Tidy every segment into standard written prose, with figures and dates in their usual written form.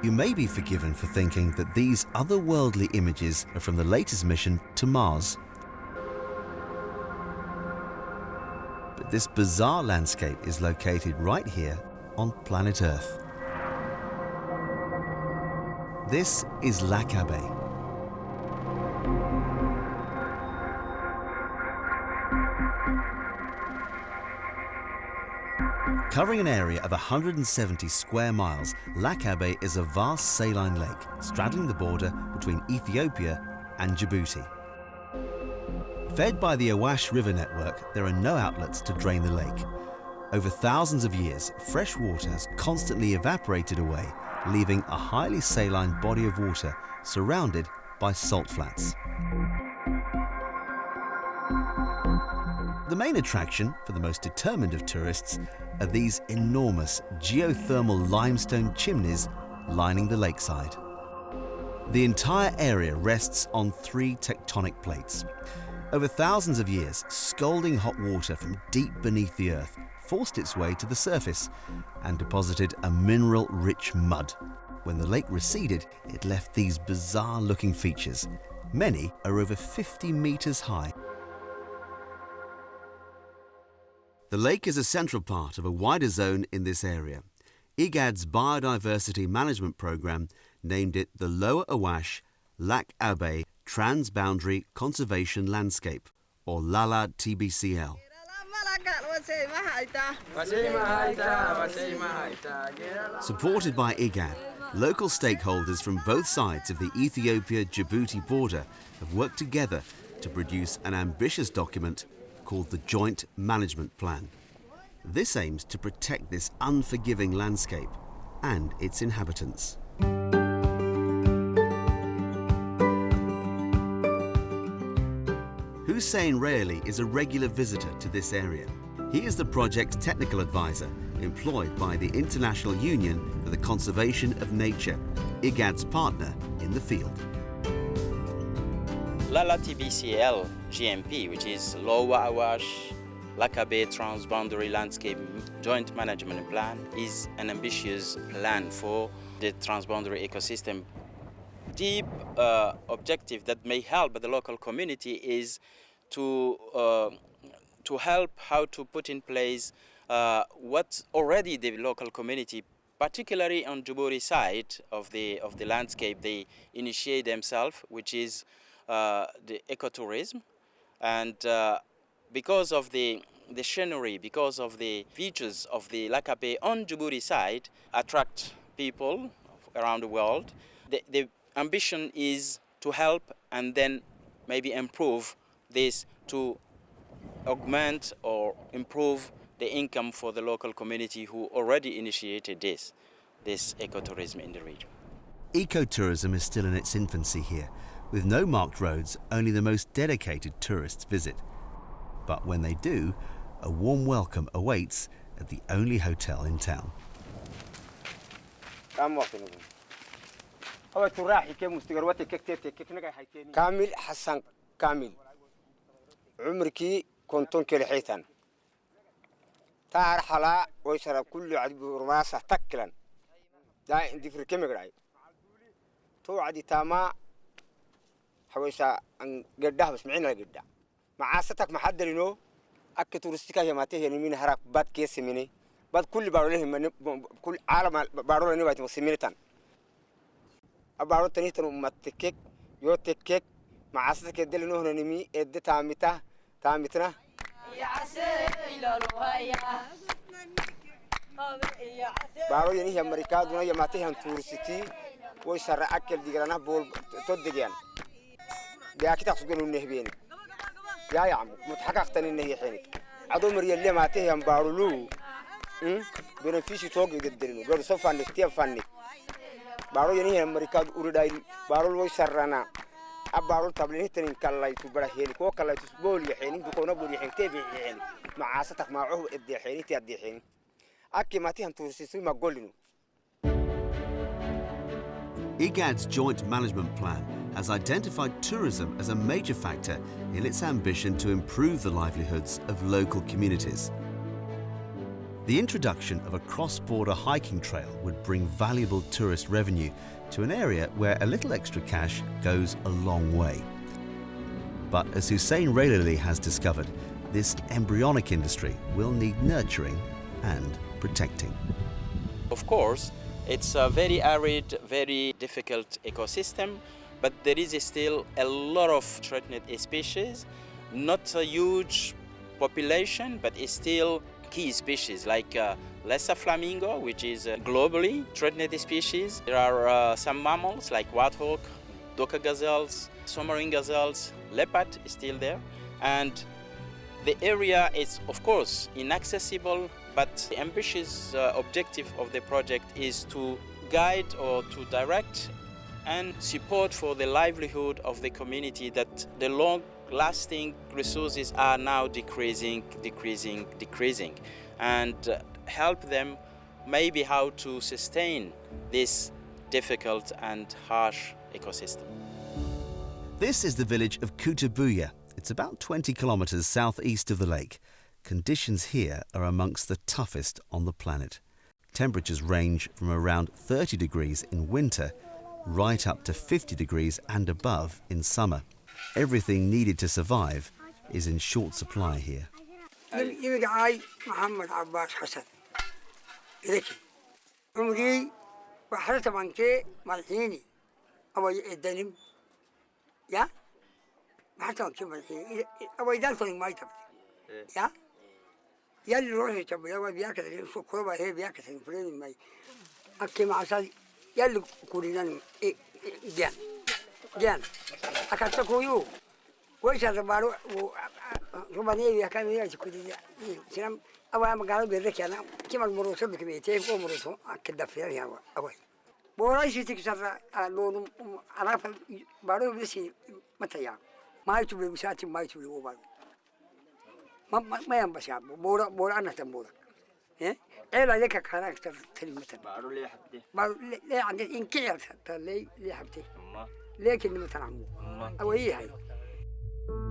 You may be forgiven for thinking that these otherworldly images are from the latest mission to Mars. But this bizarre landscape is located right here on planet Earth. This is Lac Abbe. Covering an area of 170 square miles, Lac Abbe is a vast saline lake straddling the border between Ethiopia and Djibouti. Fed by the Awash River network, there are no outlets to drain the lake. Over thousands of years, fresh water has constantly evaporated away, leaving a highly saline body of water surrounded by salt flats. The main attraction for the most determined of tourists are these enormous geothermal limestone chimneys lining the lakeside. The entire area rests on 3 tectonic plates. Over thousands of years, scalding hot water from deep beneath the earth forced its way to the surface and deposited a mineral-rich mud. When the lake receded, it left these bizarre-looking features. Many are over 50 meters high. The lake is a central part of a wider zone in this area. IGAD's Biodiversity Management Programme named it the Lower Awash-Lake Abbe Transboundary Conservation Landscape, or LALA TBCL. Supported by IGAD, local stakeholders from both sides of the Ethiopia-Djibouti border have worked together to produce an ambitious document called the Joint Management Plan. This aims to protect this unforgiving landscape and its inhabitants. Hussein Rayali is a regular visitor to this area. He is the project's technical advisor employed by the International Union for the Conservation of Nature, IGAD's partner in the field. LALA TBCL GMP, which is Lower Awash-Lake Abbe Transboundary Landscape Joint Management Plan, is an ambitious plan for the transboundary ecosystem. Deep objective that may help the local community is to help how to put in place what already the local community, particularly on Djibouti side of the landscape, they initiate themselves, which is the ecotourism. And because of the scenery, because of the features of the Lac Abbe on Djibouti side, attract people around the world. The ambition is to help and then maybe improve this to augment or improve the income for the local community who already initiated this ecotourism in the region. Ecotourism is still in its infancy here. With no marked roads, only the most dedicated tourists visit. But when they do, a warm welcome awaits at the only hotel in town. كامل حسن كامل عمركي كنتون كالحيتان تارحلا ويشرب كل عدب رماسة تكلا دا اندي في كم يقرأي تو عدي تاما حويسا ان قدها بس معينا قدها معاستك محدرينو أك تورستيكا يماتيه يمين هراك باد كيس مني باد كل بارولهم كل عالم بارول نبات مسمينتان أبارو تاني تنو متكك يو تكك معاستك يدل نهنا نمي إد تامتنا بارو يعني هي أمريكا دونا يماتيه هم تورستي ويسرع أكل ديجرانا بول تودجيان ده أكيد أقصدون النهبين يا عم متحقق تاني النهي حينك عدو مريال اللي ماتيه هم بارولو بنفيش توقي قدرينه قالوا سوف فنك تياب فنك بارو يعني هي أمريكا أورداي بارو ويسرعنا أبارو تبليه تنين كلا يتبرع حينك وكلا يتبول يحينك بكونا بول يحينك تبي يحينك مع عاستك معه إدي حينك تيادي حينك أكيد ماتيه هم تورسيسوي ما قولينه. IGAD's Joint Management Plan has identified tourism as a major factor in its ambition to improve the livelihoods of local communities. The introduction of a cross-border hiking trail would bring valuable tourist revenue to an area where a little extra cash goes a long way. But as Hussein Railali has discovered, this embryonic industry will need nurturing and protecting. Of course, it's a very arid, very difficult ecosystem, but there is still a lot of threatened species, not a huge population, but it's still key species like lesser flamingo, which is a globally threatened species. There are some mammals like warthog, doka gazelles, submarine gazelles, leopard is still there. And the area is, of course, inaccessible, but the ambitious objective of the project is to guide or to direct and support for the livelihood of the community, that the long-lasting resources are now decreasing, and help them maybe how to sustain this difficult and harsh ecosystem. This is the village of Kutabuya. It's about 20 kilometers southeast of the lake. Conditions here are amongst the toughest on the planet. Temperatures range from around 30 degrees in winter right up to 50 degrees and above in summer. Everything needed to survive is in short supply here.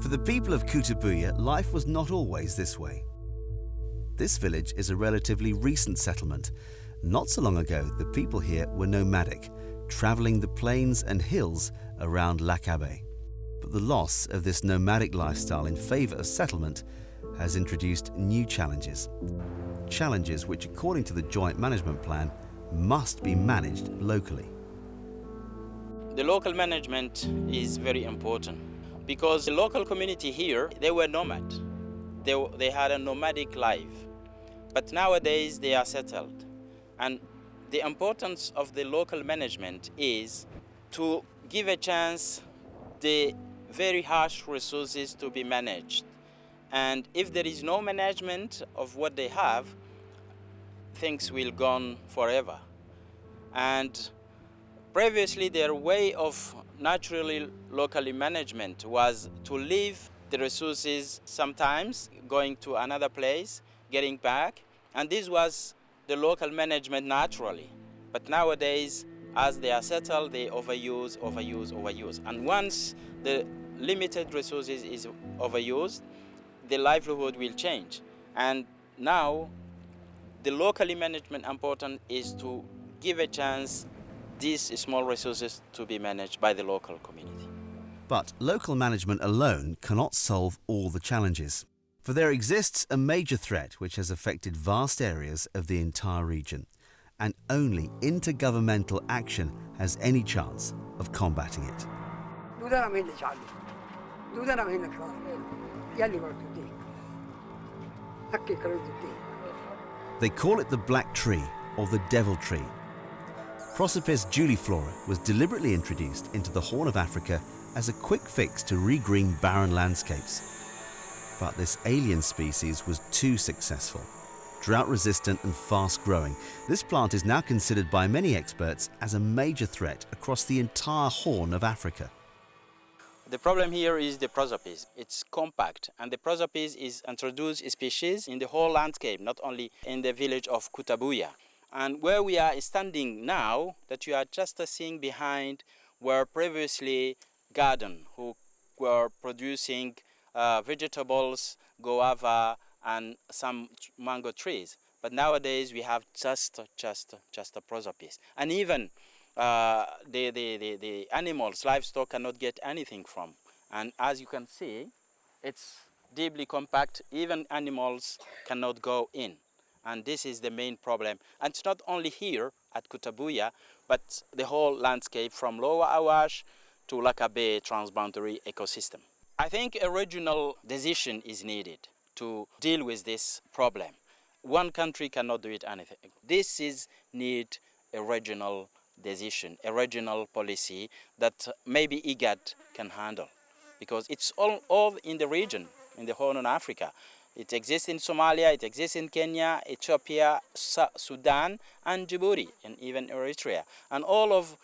For the people of Kutabuya, life was not always this way. This village is a relatively recent settlement. Not so long ago, the people here were nomadic, travelling the plains and hills around Abbe. But the loss of this nomadic lifestyle in favour of settlement has introduced new challenges. Challenges which, according to the Joint Management Plan, must be managed locally. The local management is very important because the local community here, they were nomad. They had a nomadic life. But nowadays they are settled. And the importance of the local management is to give a chance the very harsh resources to be managed. And if there is no management of what they have, things will go on forever. And previously their way of naturally locally management was to leave the resources, sometimes going to another place, getting back, and this was the local management naturally. But nowadays, as they are settled, they overuse. And once the limited resources is overused, the livelihood will change. And now, the locally management important is to give a chance these small resources to be managed by the local community. But local management alone cannot solve all the challenges. For there exists a major threat which has affected vast areas of the entire region, and only intergovernmental action has any chance of combating it. They call it the black tree or the devil tree. Prosopis juliflora was deliberately introduced into the Horn of Africa as a quick fix to regreen barren landscapes. But this alien species was too successful. Drought-resistant and fast-growing, this plant is now considered by many experts as a major threat across the entire Horn of Africa. The problem here is the prosopis. It's compact, and the prosopis is introduced species in the whole landscape, not only in the village of Kutabuya. And where we are standing now, that you are just seeing behind, were previously gardens who were producing vegetables, guava, and some mango trees. But nowadays we have just a prosopis, and even the animals, livestock cannot get anything from. And as you can see, it's deeply compact. Even animals cannot go in, and this is the main problem. And it's not only here at Kutabuya, but the whole landscape from Lower Awash to Abbe transboundary ecosystem. I think a regional decision is needed to deal with this problem. One country cannot do it anything. This is need a regional decision, a regional policy that maybe IGAD can handle, because it's all in the region, in the Horn of Africa. It exists in Somalia, it exists in Kenya, Ethiopia, Sudan, and Djibouti, and even Eritrea. And all of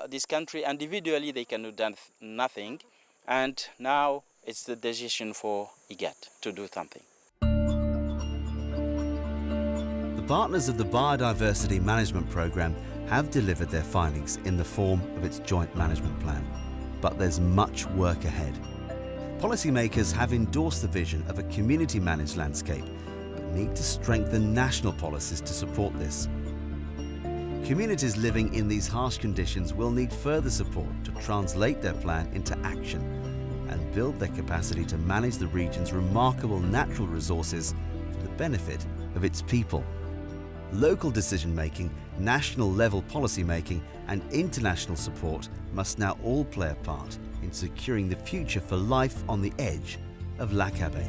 this country individually, they can do nothing. And now it's the decision for IGAD to do something. The partners of the Biodiversity Management Programme have delivered their findings in the form of its joint management plan. But there's much work ahead. Policymakers have endorsed the vision of a community-managed landscape, but need to strengthen national policies to support this. Communities living in these harsh conditions will need further support to translate their plan into action and build their capacity to manage the region's remarkable natural resources for the benefit of its people. Local decision-making, national-level policy-making and international support must now all play a part in securing the future for life on the edge of Abbe.